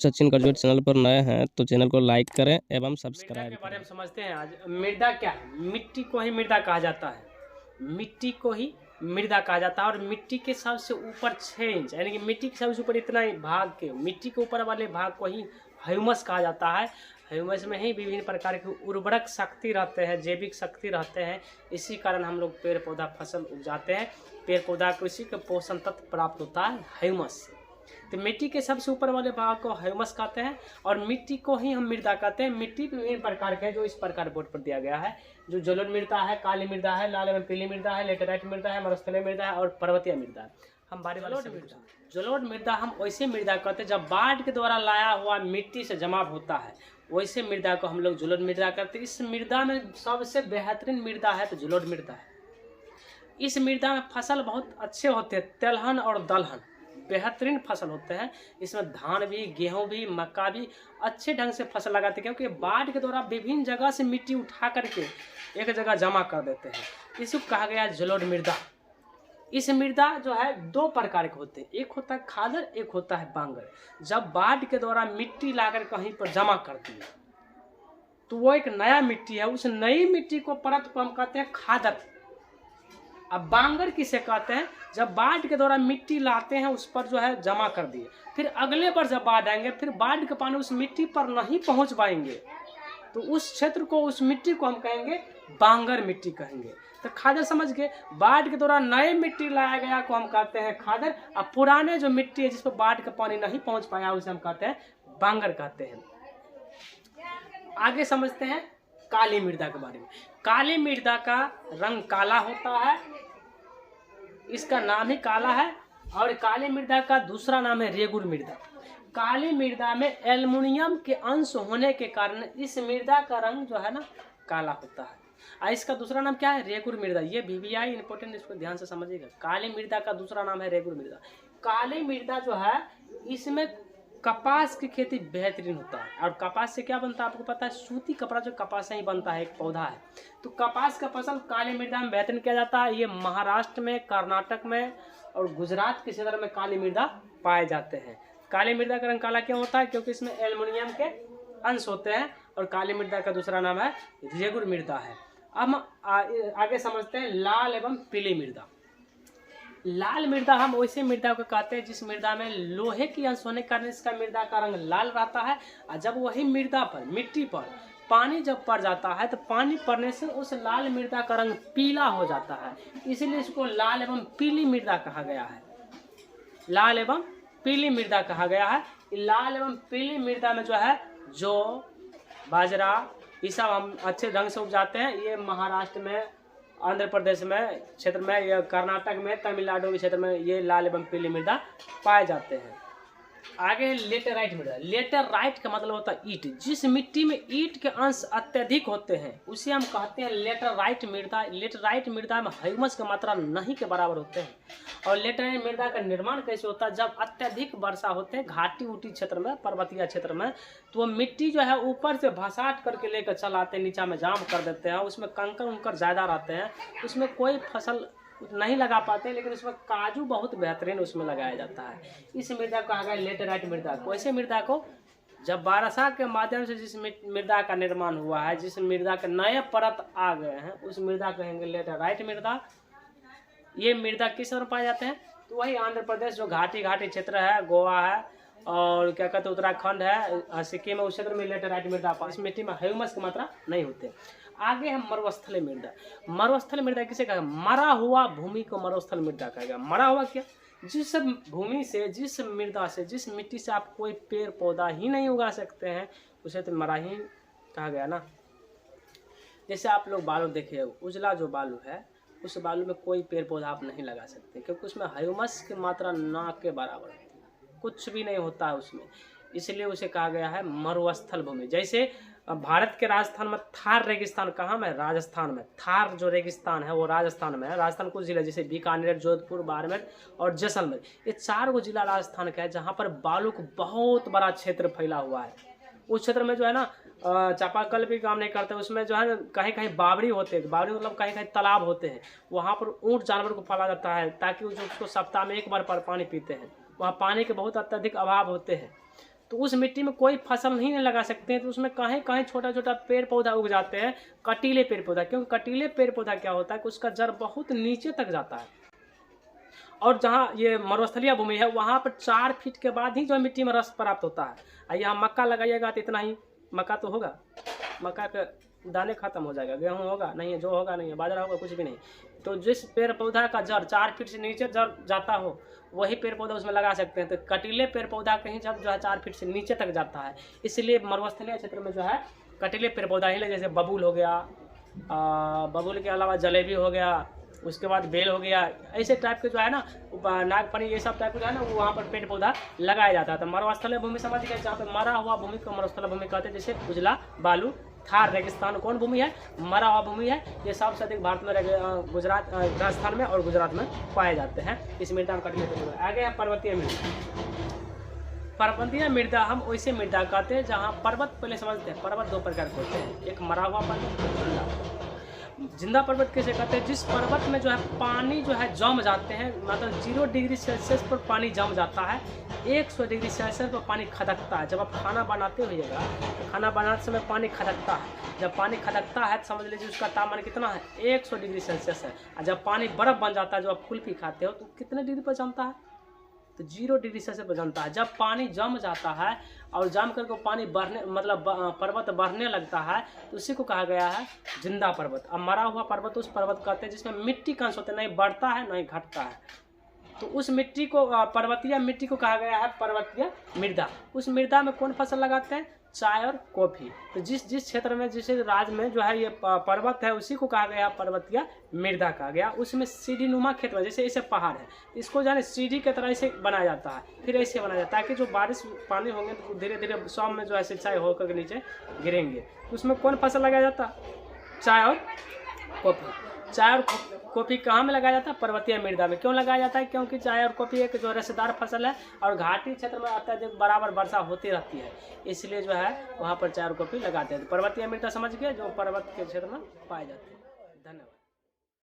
Sachin graduate channel पर नए हैं तो चैनल को लाइक करें एवं मृदा सब्सक्राइब के बारे में करें। समझते हैं। आज मृदा क्या है? मिट्टी को ही मृदा कहा जाता है। मिट्टी को ही मृदा कहा जाता है और मिट्टी के सबसे ऊपर 6 इंच यानी कि मिट्टी के सबसे ऊपर इतना ही भाग के मिट्टी के ऊपर वाले भाग को ही ह्यूमस कहा जाता है। ह्यूमस में ही विभिन्न प्रकार की उर्वरक शक्ति रहते हैं, जैविक शक्ति रहते हैं। इसी कारण हम लोग पेड़ पौधा फसल उपजाते हैं। पेड़ पौधा को इसी के पोषण तत्व प्राप्त होता है ह्यूमस से। तो मिट्टी के सबसे ऊपर वाले भाग को ह्यूमस कहते हैं और मिट्टी को ही हम मृदा कहते हैं। मिट्टी विभिन्न प्रकार के हैं जो इस प्रकार बोर्ड पर दिया गया है। जो जलोढ़ मृदा है, काली मृदा है, लाल एवं पीली मृदा है, लेटेराइट मृदा है, मरुस्थलीय मृदा है और पर्वतीय मृदा है। हम बारी बारी जलोढ़ मृदा हम वैसे मृदा कहते हैं जब बाढ़ के द्वारा लाया हुआ मिट्टी से जमाव होता है, वैसे मृदा को हम लोग जलोढ़ मृदा कहते हैं। इस मृदा में सबसे बेहतरीन मृदा है तो जलोढ़ मृदा है। इस मृदा में फसल बहुत अच्छे होते हैं, तेलहन और दलहन बेहतरीन फसल होते हैं। इसमें धान भी, गेहूं भी, मक्का भी अच्छे ढंग से फसल लगाते हैं, क्योंकि बाढ़ के द्वारा विभिन्न जगह से मिट्टी उठा करके एक जगह जमा कर देते हैं। इसको कहा गया जलोढ़ मृदा। इस मृदा जो है 2 प्रकार के होते हैं, एक होता है खादर, एक होता है बांगर। जब बाढ़ के द्वारा मिट्टी लाकर कहीं पर जमा करती है तो वो एक नया मिट्टी है, उस नई मिट्टी को परत को हम कहते हैं खादर। अब बांगर किसे कहते हैं? जब बाढ़ के द्वारा मिट्टी लाते हैं उस पर जो है जमा कर दिए, फिर अगले बार जब बाढ़ आएंगे फिर बाढ़ के पानी उस मिट्टी पर नहीं पहुंच पाएंगे तो उस क्षेत्र को, उस मिट्टी को हम कहेंगे बांगर मिट्टी कहेंगे। तो खादर समझ गए। बाढ़ के द्वारा नए मिट्टी लाया गया को हम कहते हैं खादर, और पुराने जो मिट्टी है जिस पर बाढ़ का पानी नहीं पहुंच पाया उसे हम कहते हैं बांगर कहते हैं। आगे समझते हैं काली मृदा के बारे में। काली मृदा का रंग काला होता है, इसका नाम ही काला है। और काली मृदा का दूसरा नाम है रेगुर मृदा। काली मृदा में एल्युमिनियम के अंश होने के कारण इस मृदा का रंग जो है ना काला होता है। और इसका दूसरा नाम क्या है? रेगुर मृदा। ये VVI इंपॉर्टेंट, इसको ध्यान से समझिएगा। काली मृदा का दूसरा नाम है रेगुर मृदा। काली मृदा जो है इसमें कपास की खेती बेहतरीन होता है। और कपास से क्या बनता है आपको पता है? सूती कपड़ा जो कपास से ही बनता है, एक पौधा है। तो कपास का फसल काली मृदा में बेहतरीन किया जाता है। ये महाराष्ट्र में, कर्नाटक में और गुजरात के क्षेत्र में काली मृदा पाए जाते हैं। काली मृदा का रंग काला क्यों होता है? क्योंकि इसमें एल्युमिनियम के अंश होते हैं। और काली मृदा का दूसरा नाम है रेगुर मृदा है। अब हम आगे समझते हैं लाल एवं पीली मृदा। लाल मृदा हम वैसे मृदा को कहते हैं जिस मृदा में लोहे की अंश होने के कारण इसका मृदा का रंग लाल रहता है। और जब वही मृदा पर, मिट्टी पर पानी जब पड़ जाता है तो पानी पड़ने से उस लाल मृदा का रंग पीला हो जाता है, इसलिए इसको लाल एवं पीली मृदा कहा गया है। लाल एवं पीली मृदा कहा गया है। लाल एवं पीली मृदा में जो है जौ, बाजरा ये सब हम अच्छे ढंग से उपजाते हैं। ये महाराष्ट्र में, आंध्र प्रदेश में क्षेत्र में, या कर्नाटक में, तमिलनाडु के क्षेत्र में ये लाल एवं पीली मृदा पाए जाते हैं। आगे लेटेराइट मृदा। लेटेराइट का मतलब होता है ईंट। जिस मिट्टी में ईंट के अंश अत्यधिक होते हैं उसे हम कहते हैं लेटेराइट मृदा। लेटेराइट मृदा में ह्यूमस की मात्रा नहीं के बराबर होते हैं। और लेटेराइट मृदा का निर्माण कैसे होता है? जब अत्यधिक वर्षा होते हैं घाटी उटी क्षेत्र में, पर्वतीय क्षेत्र में, तो वो मिट्टी जो है ऊपर से भसाट करके लेकर चल आते हैं, नीचा में जाम कर देते हैं। उसमें कंकर उंकर ज़्यादा रहते हैं, उसमें कोई फसल नहीं लगा पाते, लेकिन उसमें काजू बहुत बेहतरीन उसमें लगाया जाता है। इस मृदा को कहा गया लेटेराइट मृदा को। ऐसे मृदा को जब वर्षा के माध्यम से जिस मृदा का निर्माण हुआ है, जिस मृदा के नए परत आ गए हैं, उस मृदा कहेंगे लेटेराइट मृदा। ये मृदा किस तरह पाए जाते हैं? तो वही आंध्र प्रदेश जो घाटी क्षेत्र है, गोवा है और क्या कहते हैं उत्तराखंड है, सिक्किम है, उस क्षेत्र में लेटेराइट मृदा। इस मिट्टी में ह्यूमस की मात्रा नहीं होते। आगे हम मरुस्थलीय मृदा। मरुस्थलीय मृदा किसे कहा? मरा हुआ भूमि को मरुस्थल मृदा कहेगा। मरा हुआ क्या? जिस भूमि से, जिस मृदा से, जिस मिट्टी से आप कोई पेड़ पौधा ही नहीं उगा सकते हैं उसे तो मरा ही कहा गया ना। जैसे आप लोग बालू देखिए, उजला जो बालू है उस बालू में कोई पेड़ पौधा आप नहीं लगा सकते, क्योंकि उसमें ह्यूमस की मात्रा ना के बराबर होती है, कुछ भी नहीं होता है उसमें। इसलिए उसे कहा गया है मरुस्थल भूमि। जैसे भारत के राजस्थान में थार रेगिस्तान कहाँ में? राजस्थान में। थार जो रेगिस्तान है वो राजस्थान में है। राजस्थान कुछ जिले जैसे बीकानेर, जोधपुर, बाड़मेर और जैसलमेर, ये 4 जिला राजस्थान का है जहाँ पर बालू का बहुत बड़ा क्षेत्र फैला हुआ है। उस क्षेत्र में जो है ना चापाकल भी काम नहीं करते, उसमें जो है ना कहीं कहीं बावड़ी होते हैं। बावड़ी मतलब कहीं कहीं तालाब होते हैं, वहाँ पर ऊँट जानवर को पाला जाता है ताकि उसको सप्ताह में 1 बार पर पानी पीते हैं। वहाँ पानी के बहुत अत्यधिक अभाव होते हैं। तो उस मिट्टी में कोई फसल नहीं लगा सकते हैं, तो उसमें कहीं कहीं छोटा छोटा पेड़ पौधा उग जाते हैं, कटीले पेड़ पौधा। क्योंकि कटीले पेड़ पौधा क्या होता है कि उसका जड़ बहुत नीचे तक जाता है, और जहाँ ये मरुस्थलीय भूमि है वहाँ पर 4 फीट के बाद ही जो मिट्टी में रस प्राप्त होता है। यहाँ मक्का लगाइएगा तो इतना ही मक्का तो होगा, मक्का के दाने खत्म हो जाएगा, गेहूँ होगा नहीं है, जो होगा नहीं है, बाजरा होगा, कुछ भी नहीं। तो जिस पेड़ पौधा का जड़ 4 फीट से नीचे जड़ जाता हो वही पेड़ पौधा उसमें लगा सकते हैं। तो कटीले पेड़ पौधा कहीं जब जो है 4 फीट से नीचे तक जाता है, इसलिए मरुस्थलीय क्षेत्र में जो है कटीले पेड़ पौधा ही लगे। जैसे बबूल हो गया, बबूल के अलावा जलेबी हो गया, उसके बाद बेल हो गया, ऐसे टाइप के जो है ना नागफनी, ये सब टाइप का जो है ना वो वहाँ पर पेड़ पौधा लगाया जाता है। तो मरुस्थलीय भूमि समझ गए, जहाँ पे मरा हुआ भूमि को मरुस्थलीय भूमि कहते हैं। जैसे उजला बालू थार रेगिस्तान कौन भूमि है? मरा हुआ भूमि है। ये सबसे अधिक भारत में गुजरात, राजस्थान में और गुजरात में पाए जाते हैं। इस मृदा में कटने के आगे है पर्वतीय मृदा। पर्वतीय मृदा हम वैसे मृदा कहते हैं जहाँ पर्वत, पहले समझते हैं पर्वत 2 प्रकार के होते हैं, एक मरा हुआ पर्वत, जिंदा। जिंदा पर्वत कैसे कहते हैं? जिस पर्वत में जो है पानी जो है जम जाते हैं, मतलब 0 डिग्री सेल्सियस पर पानी जम जाता है, 100 डिग्री सेल्सियस पर पानी खदकता है। जब आप खाना बनाते होइएगा तो खाना बनाते समय पानी खदकता है। जब पानी खदकता है तो समझ लीजिए उसका तापमान कितना है? 100 डिग्री सेल्सियस है। और जब पानी बर्फ बन जाता है, जो आप कुल्फी खाते हो, तो कितने डिग्री पर जमता है? तो 0 डिग्री सेल्सियस पर जमता है। जब पानी जम जाता है और जम करके पानी बढ़ने, मतलब पर्वत बढ़ने लगता है, तो उसी को कहा गया है जिंदा पर्वत। अब मरा हुआ पर्वत उस पर्वत कहते हैं जिसमें मिट्टी का अंश होता है, नहीं बढ़ता है नहीं घटता है। तो उस मिट्टी को, पर्वतीय मिट्टी को कहा गया है पर्वतीय मृदा। उस मृदा में कौन फसल लगाते हैं? चाय और कॉफी। तो जिस क्षेत्र में, जिस राज्य में जो है ये पर्वत है, उसी को कहा गया पर्वतीय मृदा कहा गया। उसमें सीढ़ीनुमा क्षेत्र में, जैसे ऐसे पहाड़ है, इसको जाने सीढ़ी की तरह ऐसे बनाया जाता है, फिर ऐसे बनाया जाता है ताकि जो बारिश पानी होंगे तो धीरे धीरे शाम में जो है सिंचाई होकर के नीचे गिरेंगे। तो उसमें कौन फसल लगाया जाता है? चाय और कॉफी। चाय और कॉफी कहाँ में लगाया जाता है? पर्वतीय मृदा में। क्यों लगाया जाता है? क्योंकि चाय और कॉफी एक जो रसेदार फसल है और घाटी क्षेत्र में अत्यधिक बराबर वर्षा होती रहती है, इसलिए जो है वहाँ पर चाय और कॉफी लगाते हैं। पर्वतीय मृदा समझ गए, जो पर्वत के क्षेत्र में पाए जाते हैं। धन्यवाद।